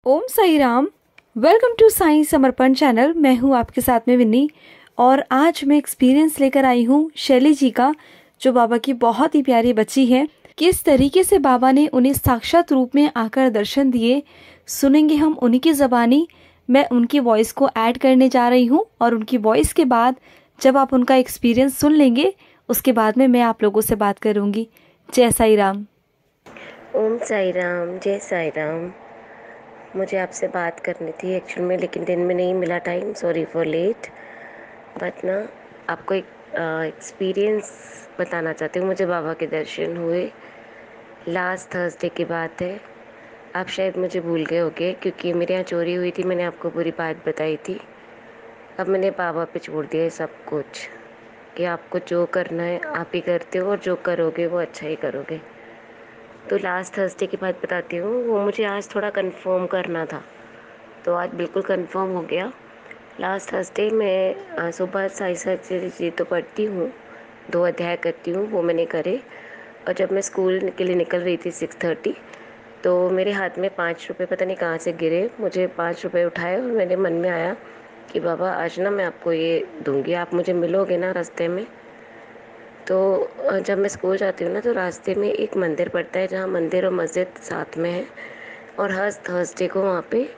Om Sai Ram. Welcome to Sai Samarpan channel. मैं हूँ आपके साथ में विन्नी और आज मैं एक्सपीरियंस लेकर आई हूँ शैली जी का, जो बाबा की बहुत ही प्यारी बच्ची है। किस तरीके से बाबा ने उन्हें साक्षात रूप में आकर दर्शन दिए, सुनेंगे हम उन्हीं की ज़बानी। मैं उनकी वॉइस को ऐड करने जा रही हूँ और उनकी वॉइस के बाद जब आप उनका एक्सपीरियंस सुन लेंगे, उसके बाद में मैं आप लोगों से बात करूँगी। जय साई राम। ओम साई राम, जय साई राम। मुझे आपसे बात करनी थी एक्चुअल में, लेकिन दिन में नहीं मिला time. Sorry for late. But ना, आपको एक एक्सपीरियंस बताना चाहती हूँ। मुझे बाबा के दर्शन हुए, लास्ट थर्सडे की बात है। आप शायद मुझे भूल गए होगे, क्योंकि मेरे यहाँ चोरी हुई थी। मैंने आपको पूरी बात बताई थी। अब मैंने बाबा पे छोड़ दिया है सब कुछ, कि आपको जो करना है आप ही करते हो, और जो करोगे वो अच्छा ही करोगे। तो लास्ट थर्सडे की बात बताती हूँ। वो मुझे आज थोड़ा कंफर्म करना था, तो आज बिल्कुल कंफर्म हो गया। लास्ट थर्सडे मैं सुबह साई जी तो पढ़ती हूँ, 2 अध्याय करती हूँ, वो मैंने करे। और जब मैं स्कूल के लिए निकल रही थी 6:30, तो मेरे हाथ में 5 रुपये पता नहीं कहाँ से गिरे। मुझे 5 रुपये उठाए और मेरे मन में आया कि बाबा आज ना मैं आपको ये दूँगी, आप मुझे मिलोगे ना रास्ते में। तो जब मैं स्कूल जाती हूँ ना, तो रास्ते में एक मंदिर पड़ता है, जहाँ मंदिर और मस्जिद साथ में है। और हर थर्सडे को वहाँ पे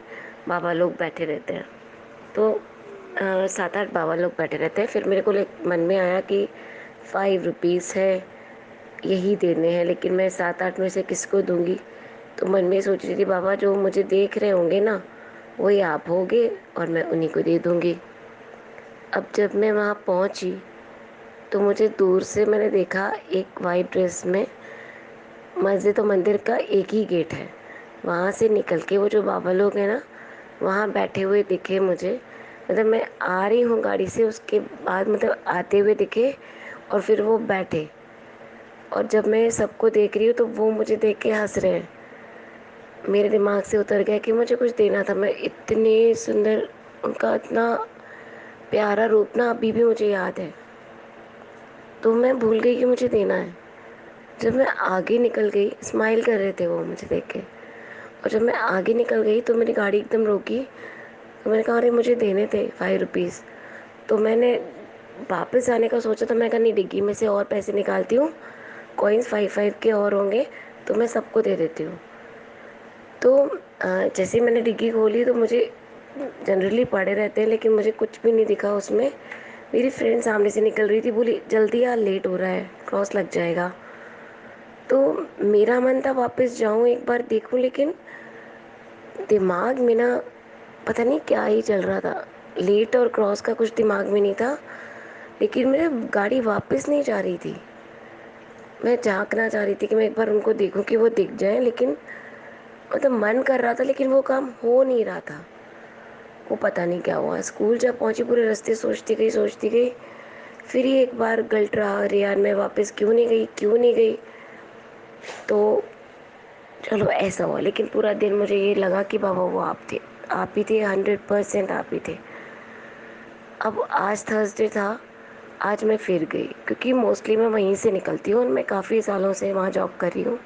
बाबा लोग बैठे रहते हैं। तो 7-8 बाबा लोग बैठे रहते हैं। फिर मेरे को मन में आया कि 5 रुपीज़ है, यही देने हैं, लेकिन मैं 7-8 में से किसको दूँगी। तो मन में सोच रही थी, बाबा जो मुझे देख रहे होंगे ना, वही आप होगे, और मैं उन्हीं को दे दूँगी। अब जब मैं वहाँ पहुँची, तो मुझे दूर से मैंने देखा एक वाइट ड्रेस में, मस्जिद और मंदिर का एक ही गेट है, वहाँ से निकल के वो जो बाबा लोग हैं ना, वहाँ बैठे हुए दिखे मुझे। मतलब मैं आ रही हूँ गाड़ी से, उसके बाद मतलब आते हुए दिखे, और फिर वो बैठे। और जब मैं सबको देख रही हूँ, तो वो मुझे देख के हंस रहे हैं। मेरे दिमाग से उतर गया कि मुझे कुछ देना था। मैं इतने सुंदर, उनका इतना प्यारा रूप ना अभी भी मुझे याद है। तो मैं भूल गई कि मुझे देना है। जब मैं आगे निकल गई, स्माइल कर रहे थे वो मुझे देख के। और जब मैं आगे निकल गई, तो मेरी गाड़ी एकदम रोकी। तो मैंने कहा, अरे मुझे देने थे 5 रुपीज़। तो मैंने वापस आने का सोचा, तो मैं कहा नहीं, डिग्गी में से और पैसे निकालती हूँ, कॉइन्स 5-5 के और होंगे, तो मैं सबको दे देती हूँ। तो जैसे ही मैंने डिग्गी खोली, तो मुझे जनरली पड़े रहते हैं, लेकिन मुझे कुछ भी नहीं दिखा उसमें। मेरी फ्रेंड सामने से निकल रही थी, बोली जल्दी यार, लेट हो रहा है, क्रॉस लग जाएगा। तो मेरा मन था वापस जाऊं, एक बार देखूं, लेकिन दिमाग में ना पता नहीं क्या ही चल रहा था। लेट और क्रॉस का कुछ दिमाग में नहीं था, लेकिन मेरी गाड़ी वापस नहीं जा रही थी। मैं झांकना चाह रही थी कि मैं एक बार उनको देखूं कि वो दिख जाए, लेकिन मतलब मन कर रहा था, लेकिन वो काम हो नहीं रहा था। वो पता नहीं क्या हुआ। स्कूल जब पहुंची, पूरे रास्ते सोचती गई। फिर ही एक बार गलट रहा, अरे यार मैं वापस क्यों नहीं गई। तो चलो ऐसा हुआ, लेकिन पूरा दिन मुझे ये लगा कि बाबा वो आप थे, आप ही थे, 100% आप ही थे। अब आज थर्सडे था, आज मैं फिर गई, क्योंकि मोस्टली मैं वहीं से निकलती हूँ और मैं काफ़ी सालों से वहाँ जॉब कर रही हूँ,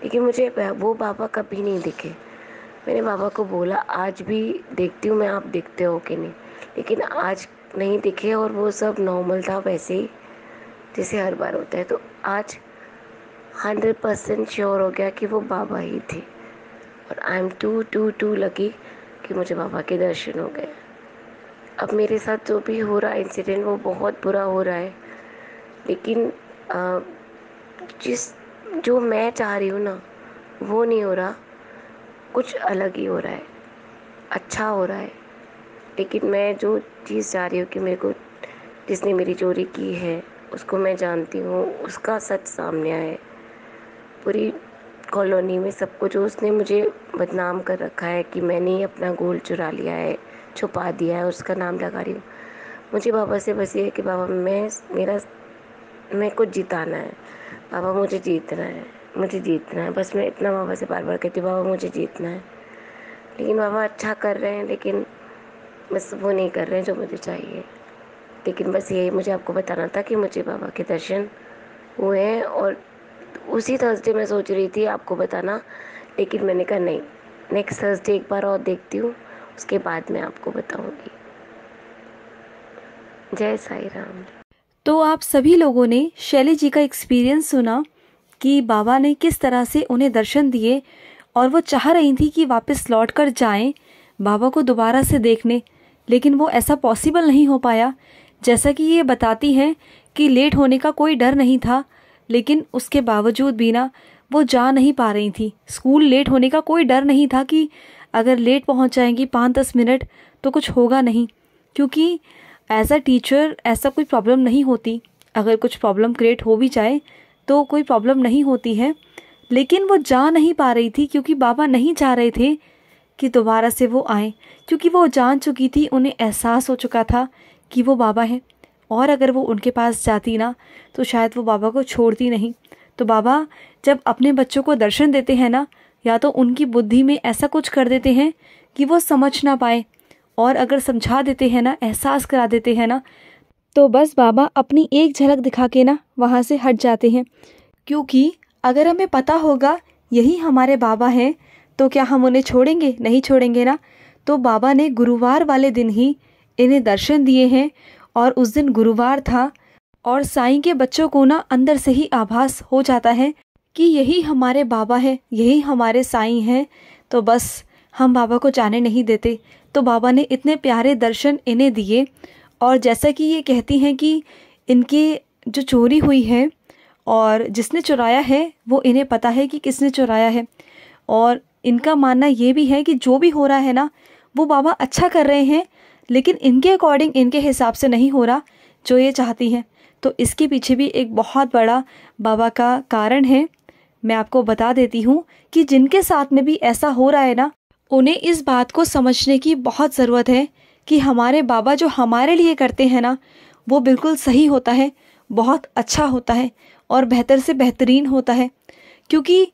लेकिन मुझे वो बाबा कभी नहीं दिखे। मैंने बाबा को बोला, आज भी देखती हूँ मैं, आप दिखते हो कि नहीं, लेकिन आज नहीं दिखे। और वो सब नॉर्मल था, वैसे ही जैसे हर बार होता है। तो आज 100% श्योर हो गया कि वो बाबा ही थे। और I am too too too lucky कि मुझे बाबा के दर्शन हो गए। अब मेरे साथ जो भी हो रहा है इंसिडेंट, वो बहुत बुरा हो रहा है, लेकिन अ, जिस जो मैं चाह रही हूँ ना, वो नहीं हो रहा, कुछ अलग ही हो रहा है। अच्छा हो रहा है, लेकिन मैं जो चीज़ चाह रही हूँ कि मेरे को, जिसने मेरी चोरी की है उसको मैं जानती हूँ, उसका सच सामने आए। पूरी कॉलोनी में सबको, जो उसने मुझे बदनाम कर रखा है कि मैंने ही अपना गोल्ड चुरा लिया है, छुपा दिया है, उसका नाम लगा रही हूँ। मुझे बाबा से बस ये है कि बाबा मेरे को जिताना है। बाबा मुझे जीतना है, मुझे जीतना है। बस मैं इतना बाबा से बार बार कहती हूँ, बाबा मुझे जीतना है। लेकिन बाबा अच्छा कर रहे हैं, लेकिन बस वो नहीं कर रहे हैं जो मुझे चाहिए। लेकिन बस यही मुझे आपको बताना था कि मुझे बाबा के दर्शन हुए हैं। और उसी थर्सडे मैं सोच रही थी आपको बताना, लेकिन मैंने कहा नहीं, नेक्स्ट थर्सडे एक बार और देखती हूँ, उसके बाद मैं आपको बताऊँगी। जय साई राम। तो आप सभी लोगों ने शैली जी का एक्सपीरियंस सुना कि बाबा ने किस तरह से उन्हें दर्शन दिए और वो चाह रही थी कि वापस लौट कर जाएं बाबा को दोबारा से देखने, लेकिन वो ऐसा पॉसिबल नहीं हो पाया। जैसा कि ये बताती हैं कि लेट होने का कोई डर नहीं था, लेकिन उसके बावजूद भी ना वो जा नहीं पा रही थी। स्कूल लेट होने का कोई डर नहीं था कि अगर लेट पहुंच जाएंगी 5-10 मिनट तो कुछ होगा नहीं, क्योंकि एज अ टीचर ऐसा कोई प्रॉब्लम नहीं होती। अगर कुछ प्रॉब्लम क्रिएट हो भी जाए तो कोई प्रॉब्लम नहीं होती है, लेकिन वो जा नहीं पा रही थी क्योंकि बाबा नहीं चाह रहे थे कि दोबारा से वो आए, क्योंकि वो जान चुकी थी, उन्हें एहसास हो चुका था कि वो बाबा हैं और अगर वो उनके पास जाती ना तो शायद वो बाबा को छोड़ती नहीं। तो बाबा जब अपने बच्चों को दर्शन देते हैं ना, या तो उनकी बुद्धि में ऐसा कुछ कर देते हैं कि वो समझ ना पाए, और अगर समझा देते हैं ना, एहसास करा देते हैं ना, तो बस बाबा अपनी एक झलक दिखा के ना वहाँ से हट जाते हैं। क्योंकि अगर हमें पता होगा यही हमारे बाबा हैं तो क्या हम उन्हें छोड़ेंगे? नहीं छोड़ेंगे ना। तो बाबा ने गुरुवार वाले दिन ही इन्हें दर्शन दिए हैं और उस दिन गुरुवार था और साईं के बच्चों को ना अंदर से ही आभास हो जाता है कि यही हमारे बाबा है, यही हमारे साईं हैं। तो बस हम बाबा को जाने नहीं देते। तो बाबा ने इतने प्यारे दर्शन इन्हें दिए, और जैसा कि ये कहती हैं कि इनकी जो चोरी हुई है और जिसने चुराया है वो इन्हें पता है कि किसने चुराया है, और इनका मानना ये भी है कि जो भी हो रहा है ना वो बाबा अच्छा कर रहे हैं, लेकिन इनके अकॉर्डिंग, इनके हिसाब से नहीं हो रहा जो ये चाहती हैं। तो इसके पीछे भी एक बहुत बड़ा बाबा का कारण है। मैं आपको बता देती हूँ कि जिनके साथ में भी ऐसा हो रहा है ना, उन्हें इस बात को समझने की बहुत ज़रूरत है कि हमारे बाबा जो हमारे लिए करते हैं ना वो बिल्कुल सही होता है, बहुत अच्छा होता है और बेहतर से बेहतरीन होता है। क्योंकि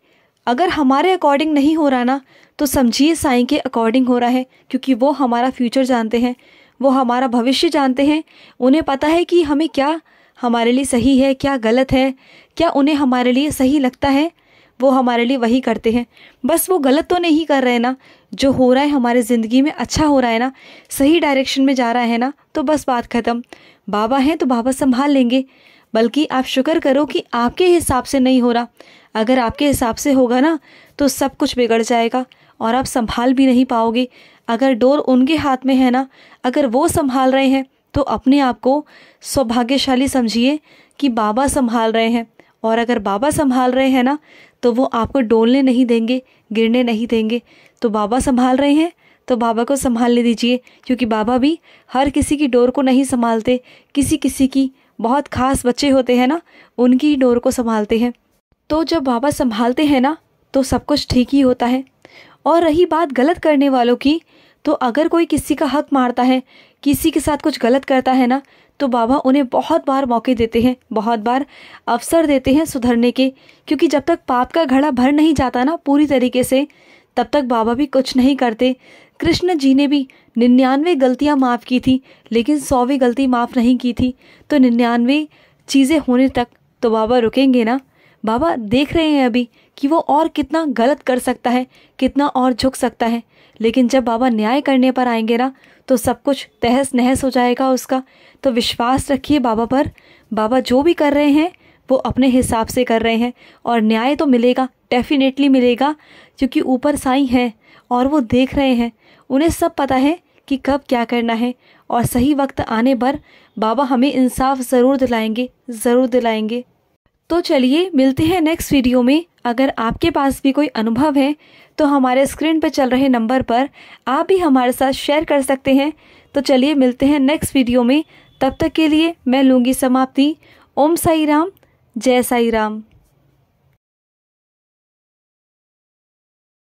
अगर हमारे अकॉर्डिंग नहीं हो रहा ना तो समझिए साईं के अकॉर्डिंग हो रहा है, क्योंकि वो हमारा फ्यूचर जानते हैं, वो हमारा भविष्य जानते हैं। उन्हें पता है कि हमें क्या हमारे लिए सही है, क्या गलत है, क्या उन्हें हमारे लिए सही लगता है, वो हमारे लिए वही करते हैं। बस वो गलत तो नहीं कर रहे ना, जो हो रहा है हमारे ज़िंदगी में अच्छा हो रहा है ना, सही डायरेक्शन में जा रहा है ना, तो बस बात ख़त्म। बाबा हैं तो बाबा संभाल लेंगे। बल्कि आप शुक्र करो कि आपके हिसाब से नहीं हो रहा। अगर आपके हिसाब से होगा ना तो सब कुछ बिगड़ जाएगा और आप संभाल भी नहीं पाओगे। अगर डोर उनके हाथ में है ना, अगर वो संभाल रहे हैं तो अपने आप को सौभाग्यशाली समझिए कि बाबा संभाल रहे हैं। और अगर बाबा संभाल रहे हैं ना तो वो आपको डोलने नहीं देंगे, गिरने नहीं देंगे। तो बाबा संभाल रहे हैं तो बाबा को संभालने दीजिए, क्योंकि बाबा भी हर किसी की डोर को नहीं संभालते। किसी किसी की बहुत खास बच्चे होते हैं ना, उनकी ही डोर को संभालते हैं। तो जब बाबा संभालते हैं ना तो सब कुछ ठीक ही होता है। और रही बात गलत करने वालों की, तो अगर कोई किसी का हक मारता है, किसी के साथ कुछ गलत करता है ना, तो बाबा उन्हें बहुत बार मौके देते हैं, बहुत बार अवसर देते हैं सुधरने के। क्योंकि जब तक पाप का घड़ा भर नहीं जाता ना पूरी तरीके से, तब तक बाबा भी कुछ नहीं करते। कृष्ण जी ने भी 99 गलतियाँ माफ़ की थी, लेकिन 100वीं गलती माफ़ नहीं की थी। तो 99 चीज़ें होने तक तो बाबा रुकेंगे ना। बाबा देख रहे हैं अभी कि वो और कितना गलत कर सकता है, कितना और झुक सकता है। लेकिन जब बाबा न्याय करने पर आएंगे ना तो सब कुछ तहस नहस हो जाएगा उसका। तो विश्वास रखिए बाबा पर। बाबा जो भी कर रहे हैं वो अपने हिसाब से कर रहे हैं, और न्याय तो मिलेगा, डेफिनेटली मिलेगा, क्योंकि ऊपर साईं है और वो देख रहे हैं। उन्हें सब पता है कि कब क्या करना है, और सही वक्त आने पर बाबा हमें इंसाफ ज़रूर दिलाएंगे, ज़रूर दिलाएंगे। तो चलिए मिलते हैं नेक्स्ट वीडियो में। अगर आपके पास भी कोई अनुभव है तो हमारे स्क्रीन पर चल रहे नंबर पर आप भी हमारे साथ शेयर कर सकते हैं। तो चलिए मिलते हैं नेक्स्ट वीडियो में। तब तक के लिए मैं लूँगी समाप्ति। ओम साई राम, जय साई राम।